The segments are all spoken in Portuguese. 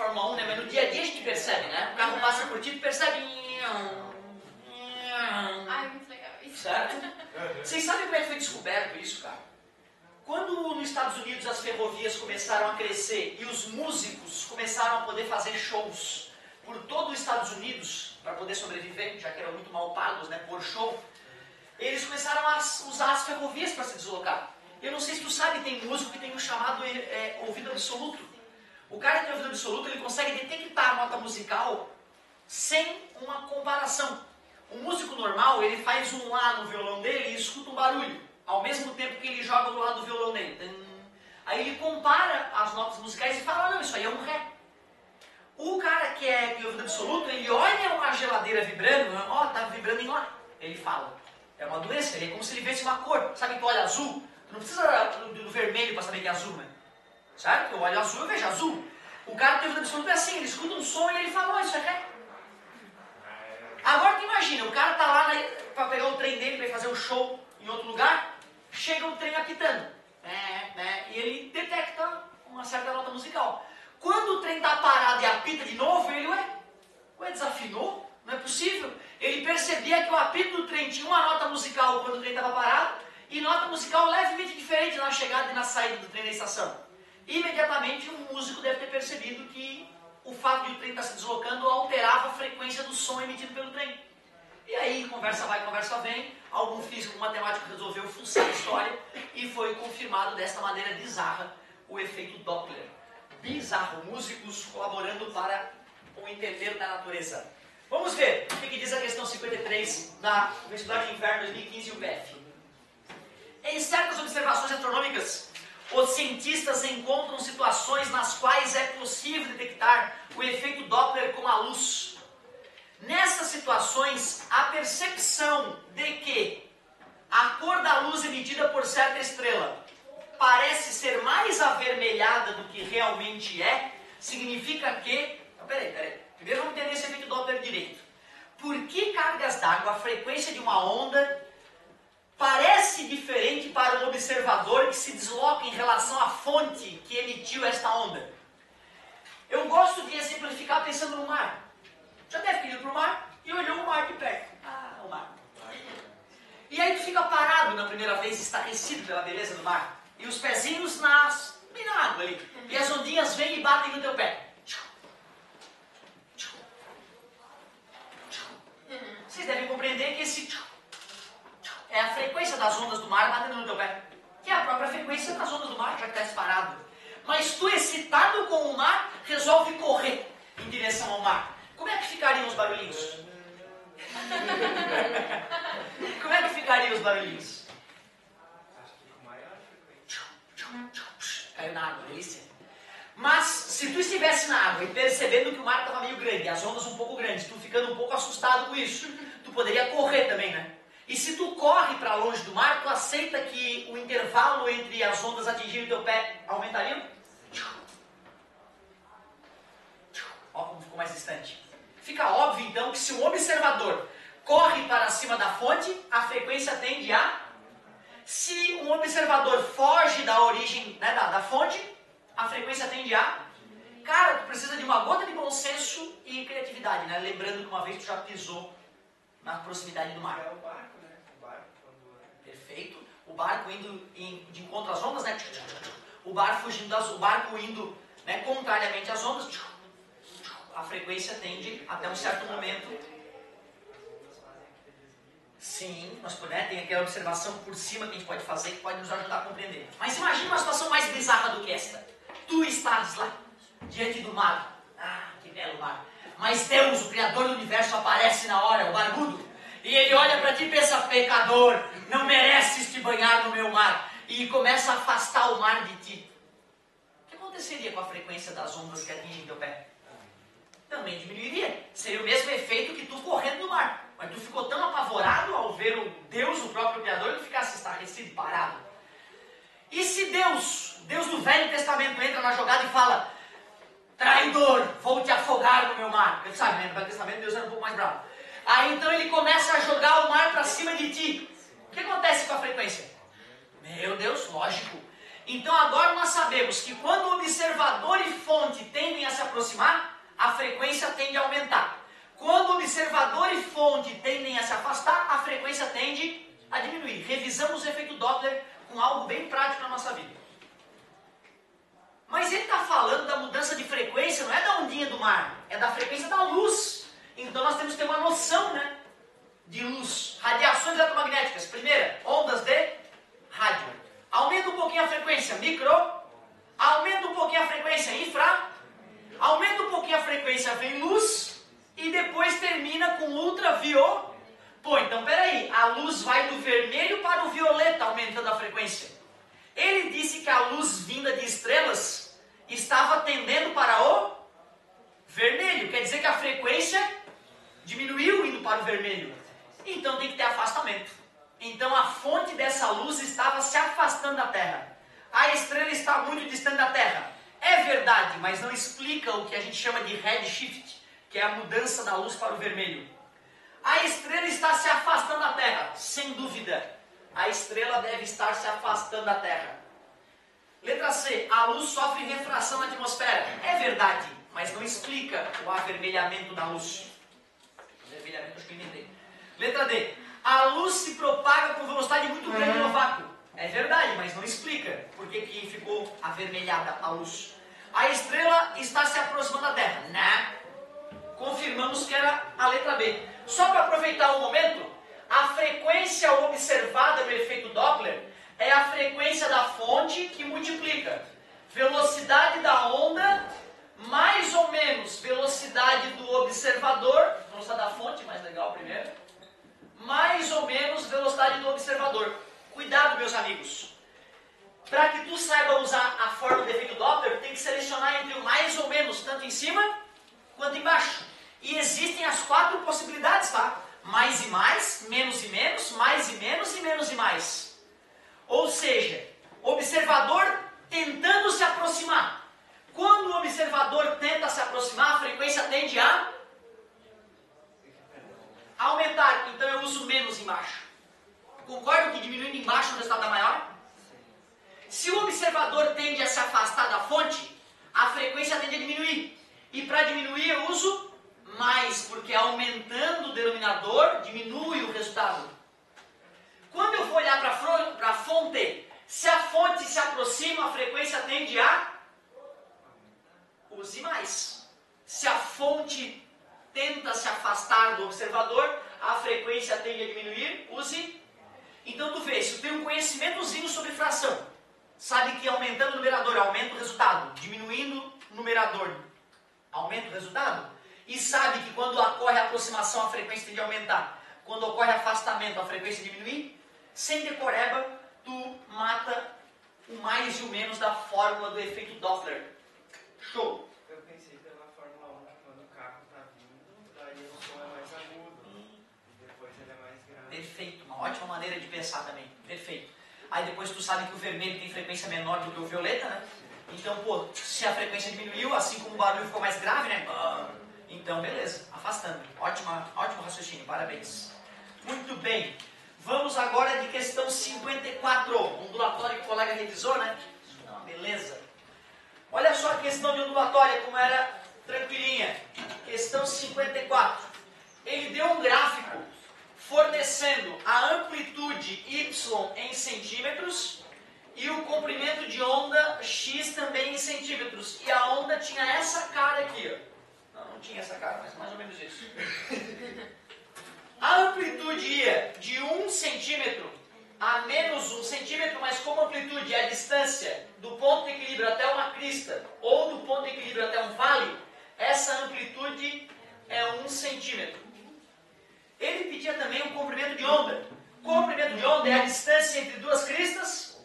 Fórmula 1, né? Mas no dia a dia a gente percebe, né? O carro passa por ti e percebe... Ai, muito legal isso. Certo? Vocês sabem como é que foi descoberto isso, cara? Quando nos Estados Unidos as ferrovias começaram a crescer e os músicos começaram a poder fazer shows por todo os Estados Unidos para poder sobreviver, já que eram muito mal pagos, né, por show, eles começaram a usar as ferrovias para se deslocar. Eu não sei se tu sabe, tem músico que tem um chamado ouvido absoluto. O cara que tem ouvido absoluto, ele consegue detectar a nota musical sem uma comparação. O músico normal, ele faz um lá no violão dele e escuta um barulho, ao mesmo tempo que ele joga do lado do violão dele. Aí ele compara as notas musicais e fala, não, isso aí é um ré. O cara que tem ouvido absoluto, ele olha uma geladeira vibrando, ó, tá vibrando em lá. Ele fala, é uma doença, ele é como se ele visse uma cor. Sabe que olha azul? Tu não precisa do vermelho para saber que é azul, né? Sabe? Eu olho azul, eu vejo azul. O cara que tem ouvido absoluto é assim, ele escuta um som e ele fala, ó, isso é ré. Agora tu imagina, o cara tá lá para pegar o trem dele, para ir fazer um show em outro lugar, chega o trem apitando, e ele detecta uma certa nota musical. Quando o trem está parado e apita de novo, ele, ué, desafinou? Não é possível. Ele percebia que o apito do trem tinha uma nota musical quando o trem estava parado e nota musical levemente diferente na chegada e na saída do trem da estação. Imediatamente o músico deve ter percebido que o fato de o trem estar se deslocando alterava a frequência do som emitido pelo trem. E aí, conversa vai, conversa vem, algum físico matemático resolveu fuçar a história e foi confirmado desta maneira bizarra o efeito Doppler. Bizarro, músicos colaborando para o entender da natureza. Vamos ver o que diz a questão 53 da Vestibular de Inverno 2015 UPF. Em certas observações astronômicas, os cientistas encontram situações nas quais é possível detectar o efeito Doppler com a luz. Nessas situações, a percepção de que a cor da luz emitida por certa estrela parece ser mais avermelhada do que realmente é, significa que... Peraí. Primeiro vamos entender esse efeito Doppler direito. Por que cargas d'água, a frequência de uma onda, parece diferente para um observador que se desloca em relação à fonte que emitiu esta onda? Eu gosto de exemplificar pensando no mar. Já deve ter ido para o mar e olhou o mar de perto. Ah, o mar. E aí tu fica parado na primeira vez, estarrecido pela beleza do mar. E os pezinhos bem na água ali. E as ondinhas vêm e batem no teu pé. Vocês devem compreender que esse é a frequência das ondas do mar batendo no teu pé. Que é a própria frequência das ondas do mar, já que está parado. Mas tu, excitado com o mar, resolve correr em direção ao mar. Como é que ficariam os barulhinhos? Como é que ficariam os barulhinhos? Caiu na água, delícia. Mas, se tu estivesse na água e percebendo que o mar estava meio grande, as ondas um pouco grandes, tu ficando um pouco assustado com isso, tu poderia correr também, né? E se tu corre para longe do mar, tu aceita que o intervalo entre as ondas atingirem o teu pé aumentaria? Ó como ficou mais distante. Fica óbvio, então, que se um observador corre para cima da fonte, a frequência tende a... Se um observador foge da origem, né, da fonte, a frequência tende a... Cara, tu precisa de uma gota de bom senso e criatividade, né? Lembrando que uma vez tu já pisou na proximidade do mar. É o barco, né? O barco quando... Perfeito. O barco indo de encontro às ondas, né? O barco indo, né, contrariamente às ondas, a frequência tende até um certo momento. Sim, mas tem aquela observação por cima que a gente pode fazer que pode nos ajudar a compreender. Mas imagine uma situação mais bizarra do que esta. Tu estás lá, diante do mar. Ah, que belo mar. Mas Deus, o Criador do Universo, aparece na hora, o barbudo. E ele olha para ti e pensa, pecador, não mereces te banhar no meu mar. E começa a afastar o mar de ti. O que aconteceria com a frequência das ondas que atingem teu pé? Também diminuiria. Seria o mesmo efeito que tu correndo no mar. Mas tu ficou tão apavorado ao ver o Deus, o próprio Criador, que tu ficasse estarrecido, parado. E se Deus do Velho Testamento entra na jogada e fala, traidor, vou te afogar no meu mar. Ele sabe, né? No Velho Testamento Deus era um pouco mais bravo. Aí então ele começa a jogar o mar para cima de ti. O que acontece com a frequência? Meu Deus, lógico. Então agora nós sabemos que quando o observador e fonte tendem a se aproximar, a frequência tende a aumentar. Quando o observador e fonte tendem a se afastar, a frequência tende a diminuir. Revisamos o efeito Doppler com algo bem prático na nossa vida. Mas ele está falando da mudança de frequência, não é da ondinha do mar, é da frequência da luz. Então nós temos que ter uma noção, né, de luz. Radiações eletromagnéticas. Primeira, ondas de rádio. Aumenta um pouquinho a frequência micro, aumenta um pouquinho a frequência infra, aumenta um pouquinho a frequência vem luz e depois termina com ultraviolet. Pô, então peraí, a luz vai do vermelho para o violeta, aumentando a frequência. Ele disse que a luz vinda de estrelas estava tendendo para o vermelho, quer dizer que a frequência diminuiu indo para o vermelho. Então tem que ter afastamento. Então a fonte dessa luz estava se afastando da Terra. A estrela está muito distante da Terra. É verdade, mas não explica o que a gente chama de redshift, que é a mudança da luz para o vermelho. A estrela está se afastando da Terra, sem dúvida. A estrela deve estar se afastando da Terra. Letra C. A luz sofre refração na atmosfera. É verdade, mas não explica o avermelhamento da luz. Avermelhamento, acho que eu inventei. Letra D. A luz se propaga com velocidade muito grande no vácuo. É verdade, mas não explica por que ficou avermelhada a luz. A estrela está se aproximando da Terra. Não. Confirmamos que era a letra B. Só para aproveitar o momento, a frequência observada no efeito Doppler é a frequência da fonte que multiplica velocidade da onda mais ou menos velocidade do observador, velocidade da fonte, mais legal primeiro, mais ou menos velocidade do observador. Cuidado, meus amigos. Para que tu saiba usar a fórmula do efeito Doppler, tem que selecionar entre o mais ou menos, tanto em cima quanto embaixo. E existem as 4 possibilidades, tá? Mais e mais, menos e menos, mais e menos e menos e mais. Ou seja, observador tentando se aproximar. Quando o observador tenta se aproximar, a frequência tende a aumentar. Então eu uso menos embaixo. Concordo que diminuindo embaixo o resultado é maior? Se o observador tende a se afastar da fonte, a frequência tende a diminuir. E para diminuir eu uso mais, porque aumentando o denominador diminui o resultado. Quando eu for olhar para a fonte, se a fonte se aproxima, a frequência tende a use mais. Se a fonte tenta se afastar do observador, a frequência tende a diminuir, use. Então tu vê, se tu tem um conhecimentozinho sobre fração, sabe que aumentando o numerador aumenta o resultado, diminuindo o numerador aumenta o resultado, e sabe que quando ocorre a aproximação a frequência tende a aumentar, quando ocorre afastamento a frequência diminui, sem decoreba, tu mata o mais e o menos da fórmula do efeito Doppler. Show! Eu pensei pela Fórmula 1 que quando o carro está vindo, daí o som é mais agudo, e depois ele é mais grave. Perfeito, uma ótima maneira de pensar também, perfeito. Aí depois tu sabe que o vermelho tem frequência menor do que o violeta, né? Então, pô, se a frequência diminuiu, assim como o barulho ficou mais grave, né? Então, beleza, afastando. Ótimo raciocínio, parabéns. Muito bem. Vamos agora de questão 54. Ondulatório que o colega revisou, né? Não, beleza. Olha só a questão de ondulatória, como era tranquilinha. Questão 54. Ele deu um gráfico fornecendo a amplitude y em centímetros e o comprimento de onda x também em centímetros. E a onda tinha essa cara aqui, ó. Não tinha essa cara, mas mais ou menos isso. A amplitude ia de 1 centímetro a menos 1 centímetro, mas como amplitude é a distância do ponto de equilíbrio até uma crista ou do ponto de equilíbrio até um vale, essa amplitude é 1 centímetro. Ele pedia também um comprimento de onda. Comprimento de onda é a distância entre duas cristas,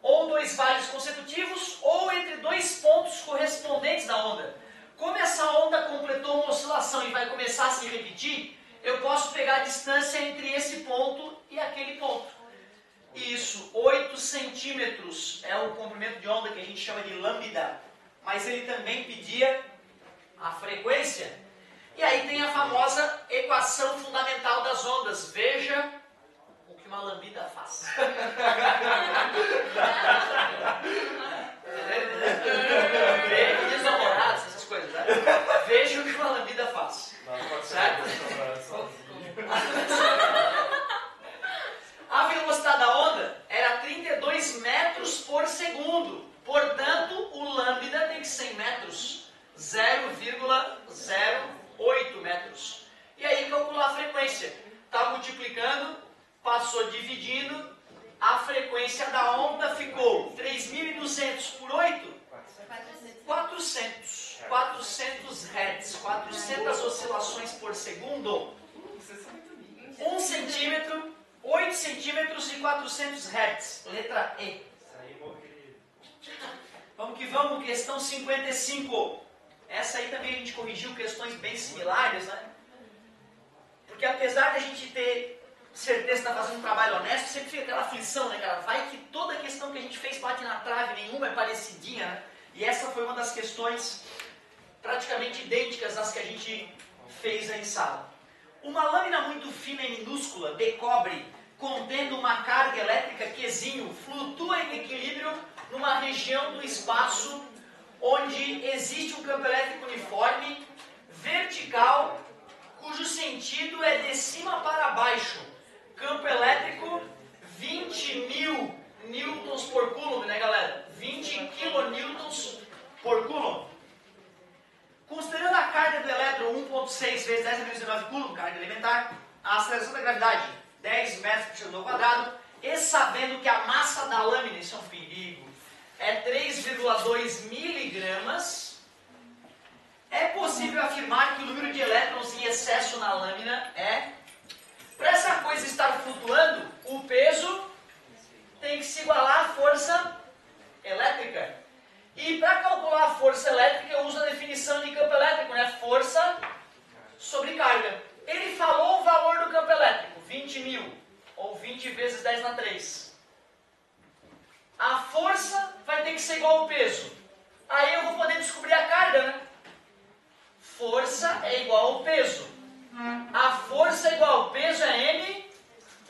ou dois vales consecutivos, ou entre dois pontos correspondentes da onda. Como essa onda completou uma oscilação e vai começar a se repetir, eu posso pegar a distância entre esse ponto e aquele ponto. Isso, 8 centímetros é o comprimento de onda que a gente chama de lambda. Mas ele também pedia a frequência. E aí tem a famosa equação fundamental das ondas. Veja o que uma lambda faz. 0,08 metros. E aí calcular a frequência. Está multiplicando, passou dividindo, a frequência da onda ficou 3.200 por 8? 400. 400 Hz, 400 oscilações por segundo. 1 centímetro, 8 centímetros e 400 Hz. Letra E. Vamos que vamos, questão 55. Essa aí também a gente corrigiu questões bem similares, né? Porque apesar de a gente ter certeza que está fazendo um trabalho honesto, sempre fica aquela aflição, né, cara? Vai que toda questão que a gente fez bate na trave, nenhuma é parecidinha, né? E essa foi uma das questões praticamente idênticas às que a gente fez aí em sala. Uma lâmina muito fina e minúscula de cobre, contendo uma carga elétrica Qzinho, flutua em equilíbrio numa região do espaço onde existe um campo elétrico uniforme, vertical, cujo sentido é de cima para baixo. Campo elétrico 20.000 newtons por coulomb, né, galera? 20 kilonewtons por coulomb. Considerando a carga do elétron 1.6 vezes 10 a menos 19 coulomb, carga elementar, a aceleração da gravidade 10 metros por segundo ao quadrado, e sabendo que a massa da lâmina, isso é um perigo, é 3,2 miligramas, é possível afirmar que o número de elétrons em excesso na lâmina é... Para essa coisa estar flutuando, o peso tem que se igualar à força elétrica. E para calcular a força elétrica, eu uso a definição de campo elétrico, né? Força sobre carga. Ele falou o valor do campo elétrico, 20.000, ou 20 vezes 10 na 3. A força vai ter que ser igual ao peso. Aí eu vou poder descobrir a carga, né? Força é igual ao peso. A força é igual ao peso é M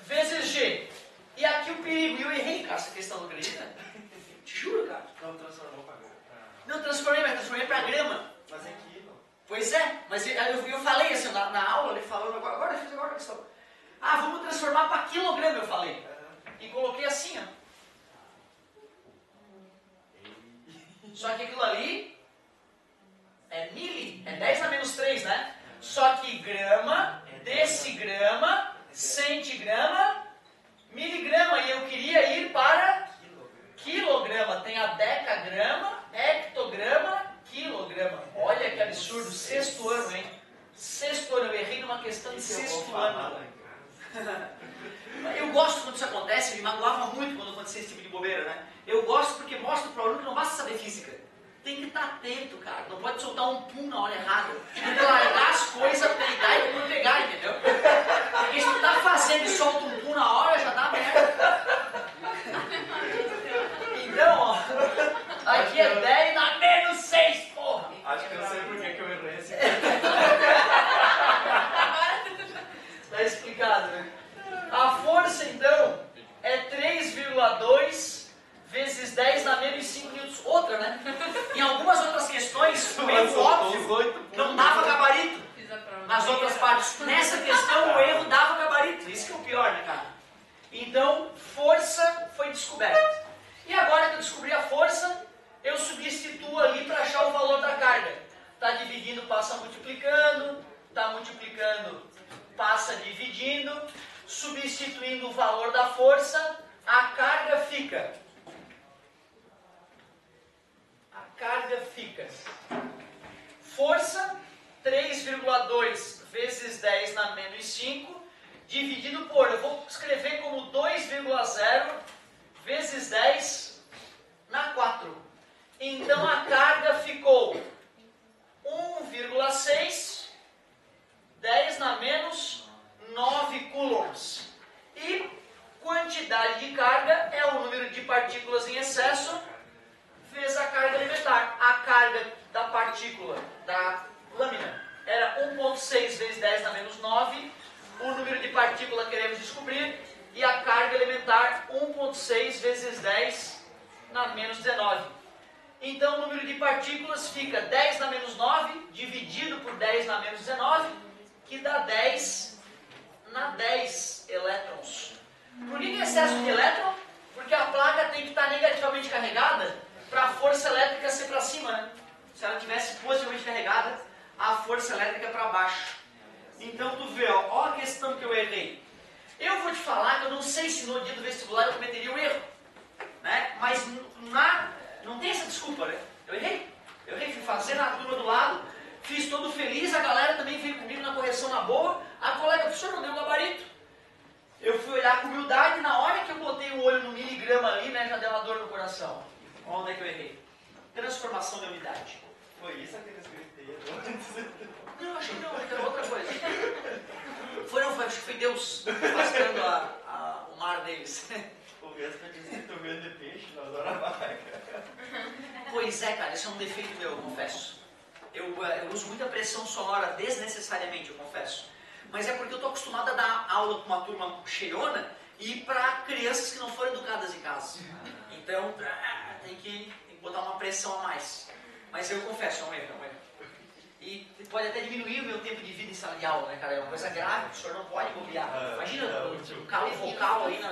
vezes G. E aqui o perigo, e eu errei, cara, essa questão, não acredita? Te juro, cara. Não transformou para grama. Não transformei para grama. Mas é quilo. Pois é, mas eu falei assim, na aula, ele falando, agora eu fiz agora a questão. Ah, vamos transformar para quilograma, eu falei. E coloquei assim, ó. Só que aquilo ali é mili, é 10 a menos 3, né? Só que grama, decigrama, centigrama, miligrama. E eu queria ir para quilograma. Tem a decagrama, hectograma, quilograma. Olha que absurdo. Sexto ano, hein? Sexto ano. Eu errei numa questão de sexto ano. Eu gosto quando isso acontece. Me magoava muito quando acontecia esse tipo de bobeira, né? Eu gosto porque mostra para o aluno que não basta saber física. Tem que estar atento, cara. Não pode soltar um pum na hora errada. Tem que largar as coisas, pegar e depois pegar, entendeu? Porque se tu tá fazendo e solta um pum na hora, já dá merda. Então, ó. Aqui é 10 na menos 6, porra. Acho que eu sei por que eu errei esse. Tá explicado, né? A força, então, é 3,2 vezes 10 na menos 5 newtons. Outra, né? Em algumas outras questões, o erro óbvio não dava gabarito. Nas outras partes. Nessa questão, o erro dava gabarito. Isso que é o pior, né, cara? Então, força foi descoberta. E agora que eu descobri a força, eu substituo ali para achar o valor da carga. Está dividindo, passa multiplicando. Está multiplicando, passa dividindo. Substituindo o valor da força, a carga fica... força 3,2 vezes 10 na menos 5, dividido por, eu vou escrever como 2,0 vezes 10 na 4. Então a carga ficou 1,6, 10 na menos 9 coulombs. E quantidade de carga é o número de partículas em excesso vezes a carga elementar. A carga da partícula, da lâmina, era 1,6 vezes 10 na menos 9. O número de partícula queremos descobrir. E a carga elementar, 1,6 vezes 10 na menos 19. Então o número de partículas fica 10 na menos 9, dividido por 10 na menos 19, que dá 10 na 10 elétrons. Por que excesso de elétron? Porque a placa tem que estar negativamente carregada para a força elétrica ser para cima, né? se ela tivesse positivamente carregada, a força elétrica para baixo. Então tu vê, ó a questão que eu errei. Eu vou te falar que eu não sei se no dia do vestibular eu cometeria o erro, né? Mas não tem essa desculpa, né? Eu errei, fui fazer na turma do lado, fiz todo feliz, a galera também veio comigo na correção na boa, a colega, professor, não deu gabarito. Eu fui olhar com humildade, na hora que eu botei o olho no miligrama ali, né, já deu uma dor no coração. Onde é que eu errei? Transformação da unidade. Foi isso aquele escriteiro? Não, acho que não, era outra coisa. Acho que foi Deus afastando o mar deles. O mesmo que escrito vendo peixe na hora vaga. Pois é, cara, isso é um defeito meu, eu confesso. Eu uso muita pressão sonora desnecessariamente, eu confesso. Mas é porque eu estou acostumado a dar aula com uma turma cheiona e para crianças que não foram educadas em casa. Então, tem que botar uma pressão a mais. Mas eu confesso, é um erro. E pode até diminuir o meu tempo de vida em sala de aula, né, cara? É uma coisa grave, o senhor não pode bobear. Imagina, o calo vocal aí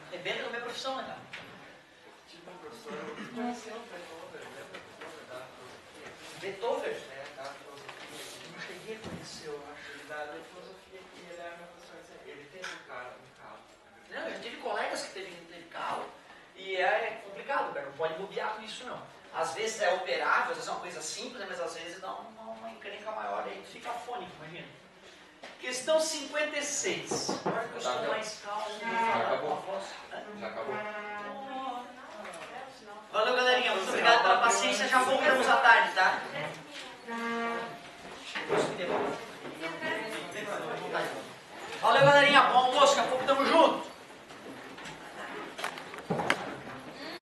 arrebenta na minha profissão, né, cara? Tipo, um professor, eu conheci o Beethoven, lembra da filosofia? Beethoven? É, da filosofia. Não cheguei a conhecer, eu acho. Ele dá da filosofia que ele era meu professor, ele teve um calo. Não, eu tive colegas que teve calo e é complicado, cara, não pode bobear com isso não. Às vezes é operável, às vezes é uma coisa simples, né, mas às vezes dá uma encrenca maior aí, tu fica afônico, imagina. Questão 56. Agora que eu estou mais calmo. Já acabou. Já acabou. Valeu, galerinha. Muito obrigado pela paciência. Já voltamos à tarde.